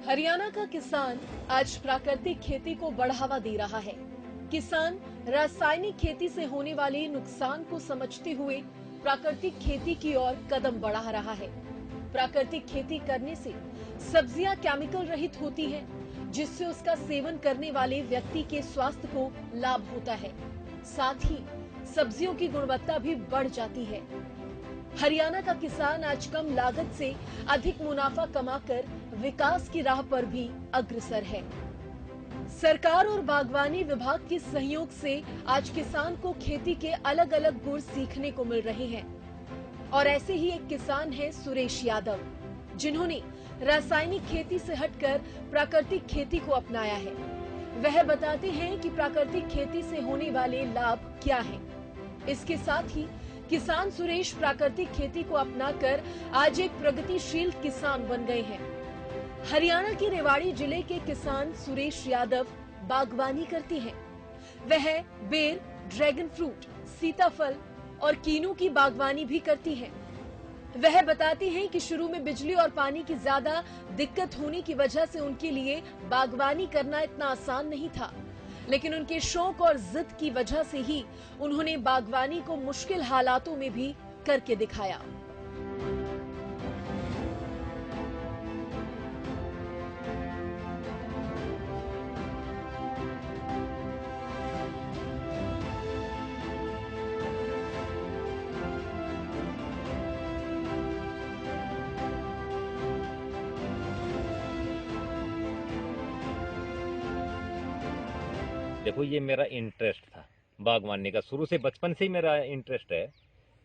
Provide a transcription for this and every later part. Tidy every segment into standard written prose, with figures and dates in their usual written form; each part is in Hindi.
हरियाणा का किसान आज प्राकृतिक खेती को बढ़ावा दे रहा है। किसान रासायनिक खेती से होने वाले नुकसान को समझते हुए प्राकृतिक खेती की ओर कदम बढ़ा रहा है। प्राकृतिक खेती करने से सब्जियां केमिकल रहित होती हैं, जिससे उसका सेवन करने वाले व्यक्ति के स्वास्थ्य को लाभ होता है। साथ ही सब्जियों की गुणवत्ता भी बढ़ जाती है। हरियाणा का किसान आज कम लागत से अधिक मुनाफा कमाकर विकास की राह पर भी अग्रसर है। सरकार और बागवानी विभाग के सहयोग से आज किसान को खेती के अलग अलग गुण सीखने को मिल रहे हैं। और ऐसे ही एक किसान है सुरेश यादव, जिन्होंने रासायनिक खेती से हटकर प्राकृतिक खेती को अपनाया है। वह बताते हैं कि प्राकृतिक खेती से होने वाले लाभ क्या हैं। इसके साथ ही किसान सुरेश प्राकृतिक खेती को अपनाकर आज एक प्रगतिशील किसान बन गए हैं। हरियाणा के रेवाड़ी जिले के किसान सुरेश यादव बागवानी करते हैं। वह बेर, ड्रैगन फ्रूट, सीताफल और कीनू की बागवानी भी करती हैं। वह बताते हैं कि शुरू में बिजली और पानी की ज्यादा दिक्कत होने की वजह से उनके लिए बागवानी करना इतना आसान नहीं था, लेकिन उनके शौक और जिद की वजह से ही उन्होंने बागवानी को मुश्किल हालातों में भी करके दिखाया। देखो, ये मेरा इंटरेस्ट था बागवानी का, शुरू से बचपन से ही मेरा इंटरेस्ट है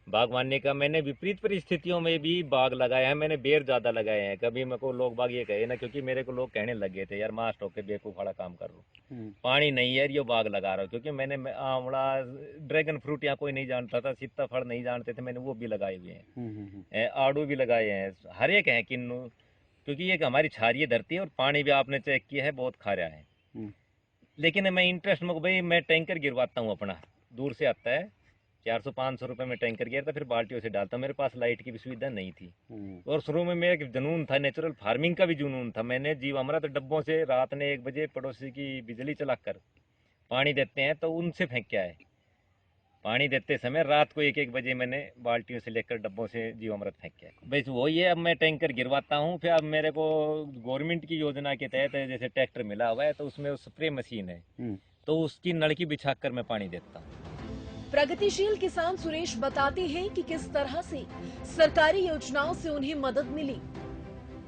बागवानी का। मैंने विपरीत परिस्थितियों में भी बाग लगाया है। मैंने बेर ज़्यादा लगाए हैं। कभी मेरे को लोग बाग ये कहे ना, क्योंकि मेरे को लोग कहने लग गए थे, यार मास्ट होके बेवकूफ़ वाला काम कर रहा, पानी नहीं है, ये बाग लगा रहा हूँ। क्योंकि मैंने आंवला, ड्रैगन फ्रूट यहाँ कोई नहीं जानता था, सीताफल नहीं जानते थे, मैंने वो भी लगाए हुए हैं, आड़ू भी लगाए हैं, हर एक हैं किन्नू। क्योंकि ये हमारी क्षारीय धरती है और पानी भी आपने चेक किया है, बहुत खारा है। लेकिन मैं इंटरेस्ट में भाई मैं टैंकर गिरवाता हूँ अपना, दूर से आता है, 400-500 रुपये में टैंकर गिरता, फिर बाल्टियों से डालता। मेरे पास लाइट की भी सुविधा नहीं थी। और शुरू में मेरा जुनून था, नेचुरल फार्मिंग का भी जुनून था। मैंने जीवामृत डब्बों से रात ने 1 बजे पड़ोसी की बिजली चलाकर पानी देते हैं तो उनसे फेंक के आए। पानी देते समय रात को 1-1 बजे मैंने बाल्टियों से लेकर डब्बों से जीवामृत फेंक के आए। बस वही है, अब मैं टैंकर गिरवाता हूँ। फिर अब मेरे को गवर्नमेंट की योजना के तहत जैसे ट्रैक्टर मिला हुआ है, तो उसमें स्प्रे मशीन है, तो उसकी नलकी बिछाकर मैं पानी देता हूँ। प्रगतिशील किसान सुरेश बताते हैं कि किस तरह से सरकारी योजनाओं से उन्हें मदद मिली।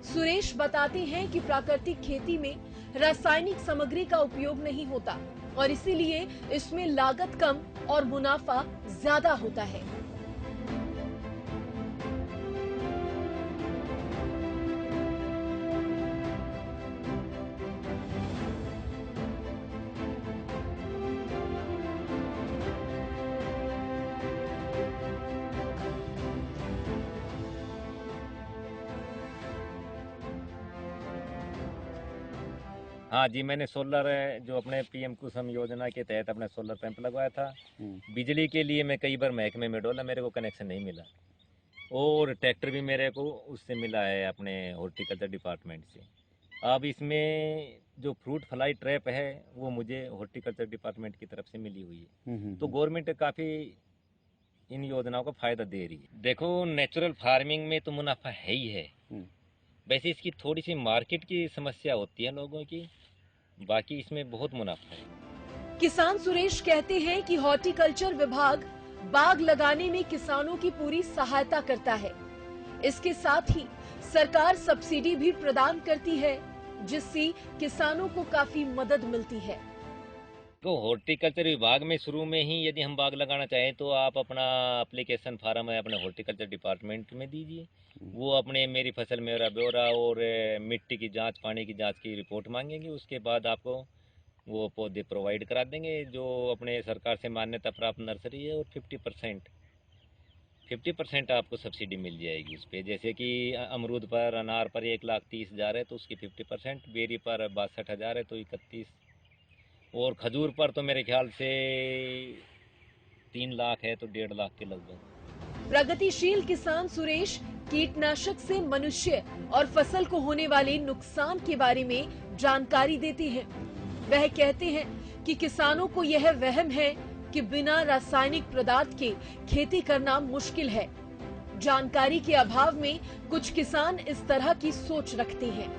सुरेश बताते हैं कि प्राकृतिक खेती में रासायनिक सामग्री का उपयोग नहीं होता और इसीलिए इसमें लागत कम और मुनाफा ज्यादा होता है। हाँ जी, मैंने सोलर, जो अपने पीएम कुसुम योजना के तहत अपने सोलर पंप लगवाया था। बिजली के लिए मैं कई बार महकमे में डोला, मेरे को कनेक्शन नहीं मिला। और ट्रैक्टर भी मेरे को उससे मिला है, अपने हॉर्टिकल्चर डिपार्टमेंट से। अब इसमें जो फ्रूट फ्लाई ट्रैप है वो मुझे हॉर्टिकल्चर डिपार्टमेंट की तरफ से मिली हुई है। तो गवर्नमेंट काफ़ी इन योजनाओं का फ़ायदा दे रही है। देखो, नेचुरल फार्मिंग में तो मुनाफा है ही है। वैसे इसकी थोड़ी सी मार्केट की समस्या होती है लोगों की, बाकी इसमें बहुत मुनाफा है। किसान सुरेश कहते हैं कि हॉर्टिकल्चर विभाग बाग लगाने में किसानों की पूरी सहायता करता है। इसके साथ ही सरकार सब्सिडी भी प्रदान करती है, जिससे किसानों को काफी मदद मिलती है। तो हॉर्टिकल्चर विभाग में शुरू में ही यदि हम बाग लगाना चाहें तो आप अपना एप्लीकेशन फार्म है अपने हॉर्टिकल्चर डिपार्टमेंट में दीजिए। वो अपने मेरी फसल मेरा ब्यौरा और मिट्टी की जांच, पानी की जांच की रिपोर्ट मांगेंगे। उसके बाद आपको वो पौधे प्रोवाइड करा देंगे, जो अपने सरकार से मान्यता प्राप्त नर्सरी है। और 50% आपको सब्सिडी मिल जाएगी उस पर। जैसे कि अमरूद पर, अनार पर 1,30,000 है तो उसकी 50%, बेरी पर 62,000 है तो 31, और खजूर पर तो मेरे ख्याल से 3 लाख है तो 1.5 लाख के लगभग। प्रगतिशील किसान सुरेश कीटनाशक से मनुष्य और फसल को होने वाले नुकसान के बारे में जानकारी देते हैं। वह कहते हैं कि किसानों को यह वहम है कि बिना रासायनिक पदार्थ के खेती करना मुश्किल है। जानकारी के अभाव में कुछ किसान इस तरह की सोच रखते हैं।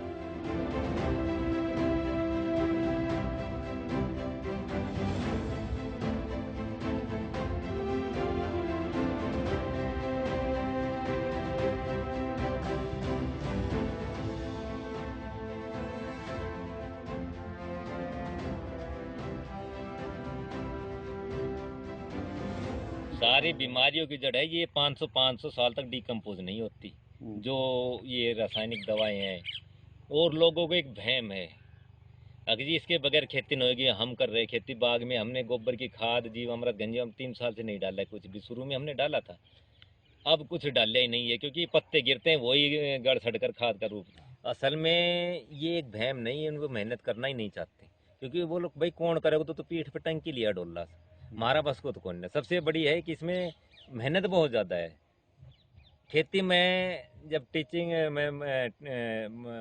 सारी बीमारियों की जड़ है ये 500 साल तक डिकम्पोज नहीं होती जो ये रासायनिक दवाएं हैं। और लोगों को एक वहम है अगर जी इसके बगैर खेती नहीं होगी। हम कर रहे खेती बाग में, हमने गोबर की खाद जीवामृत गंजी हम 3 साल से नहीं डाला है कुछ भी। शुरू में हमने डाला था, अब कुछ डाला ही नहीं है क्योंकि पत्ते गिरते हैं वही गड़ सड़ कर खाद का रूप। असल में ये एक वहम नहीं है, उनको मेहनत करना ही नहीं चाहते क्योंकि वो लोग भाई कौन करेगा तो पीठ पे टंकी लिया डोला हमारा बस को तो कौन नहीं। सबसे बड़ी है कि इसमें मेहनत बहुत ज़्यादा है। खेती में जब टीचिंग में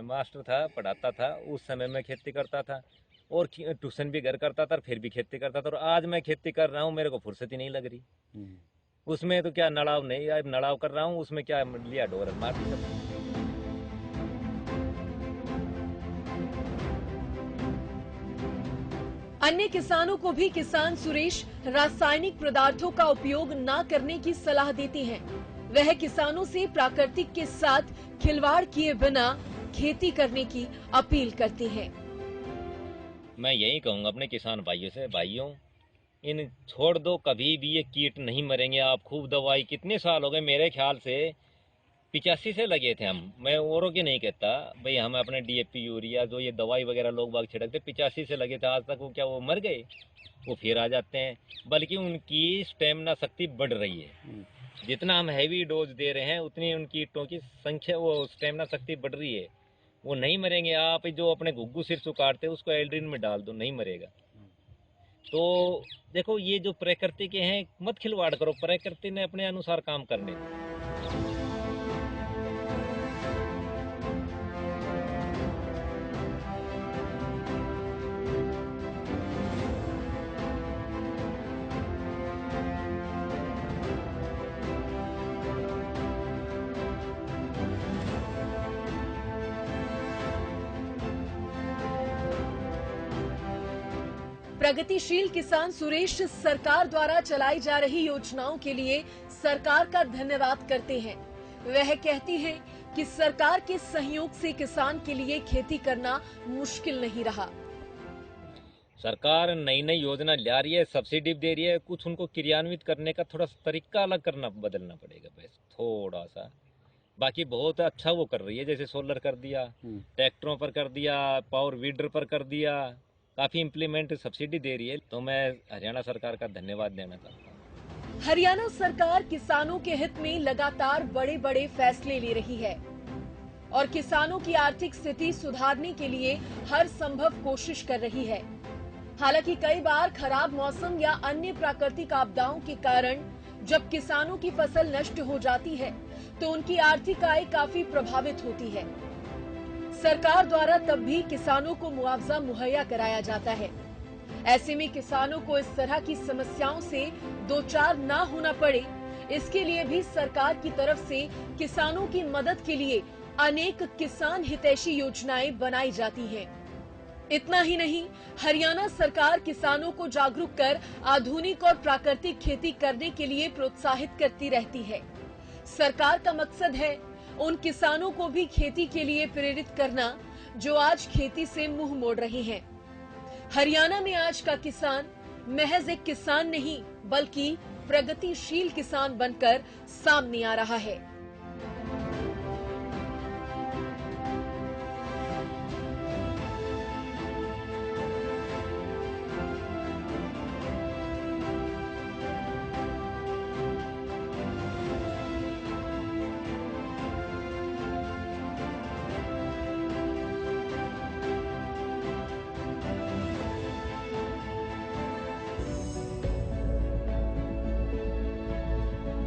मास्टर था, पढ़ाता था, उस समय मैं खेती करता था और ट्यूशन भी घर करता था, फिर भी खेती करता था। और आज मैं खेती कर रहा हूँ, मेरे को फुर्सत ही नहीं लग रही। उसमें तो क्या नड़ाव नहीं, अब नड़ाव कर रहा हूँ, उसमें क्या लिया डोर मार दी। अन्य किसानों को भी किसान सुरेश रासायनिक पदार्थों का उपयोग न करने की सलाह देते हैं। वह किसानों से प्राकृतिक के साथ खिलवाड़ किए बिना खेती करने की अपील करते हैं। मैं यही कहूँगा अपने किसान भाइयों से, भाइयों इन छोड़ दो, कभी भी ये कीट नहीं मरेंगे। आप खूब दवाई, कितने साल हो गए मेरे ख्याल से 85 से लगे थे हम। मैं औरों की नहीं कहता भाई, हम अपने DAP यूरिया जो ये दवाई वगैरह लोग बाग छिड़कते 85 से लगे थे। आज तक वो क्या वो मर गए? वो फिर आ जाते हैं, बल्कि उनकी स्टेमिना शक्ति बढ़ रही है। जितना हम हैवी डोज दे रहे हैं उतनी उन कीटों की संख्या, वो स्टेमिना शक्ति बढ़ रही है। वो नहीं मरेंगे। आप जो अपने घुग्गू सिर सुखाड़ते उसको एल्ड्रिन में डाल दो, नहीं मरेगा। तो देखो ये जो प्रकृति के हैं, मत खिलवाड़ करो, प्रकृति ने अपने अनुसार काम करने दो। प्रगतिशील किसान सुरेश सरकार द्वारा चलाई जा रही योजनाओं के लिए सरकार का धन्यवाद करते हैं। वह कहती हैं कि सरकार के सहयोग से किसान के लिए खेती करना मुश्किल नहीं रहा। सरकार नई नई योजना ला रही है, सब्सिडी दे रही है, कुछ उनको क्रियान्वित करने का थोड़ा तरीका अलग करना, बदलना पड़ेगा बस थोड़ा सा। बाकी बहुत अच्छा वो कर रही है, जैसे सोलर कर दिया, ट्रैक्टरों पर कर दिया, पावर वीडर पर कर दिया, काफी इम्प्लीमेंट सब्सिडी दे रही है। तो मैं हरियाणा सरकार का धन्यवाद देना चाहता हूँ। हरियाणा सरकार किसानों के हित में लगातार बड़े बड़े फैसले ले रही है और किसानों की आर्थिक स्थिति सुधारने के लिए हर संभव कोशिश कर रही है। हालांकि कई बार खराब मौसम या अन्य प्राकृतिक आपदाओं के कारण जब किसानों की फसल नष्ट हो जाती है तो उनकी आर्थिक आय काफी प्रभावित होती है। सरकार द्वारा तब भी किसानों को मुआवजा मुहैया कराया जाता है। ऐसे में किसानों को इस तरह की समस्याओं से दो चार ना होना पड़े, इसके लिए भी सरकार की तरफ से किसानों की मदद के लिए अनेक किसान हितैषी योजनाएं बनाई जाती हैं। इतना ही नहीं, हरियाणा सरकार किसानों को जागरूक कर आधुनिक और प्राकृतिक खेती करने के लिए प्रोत्साहित करती रहती है। सरकार का मकसद है उन किसानों को भी खेती के लिए प्रेरित करना जो आज खेती से मुंह मोड़ रहे हैं। हरियाणा में आज का किसान महज एक किसान नहीं बल्कि प्रगतिशील किसान बनकर सामने आ रहा है।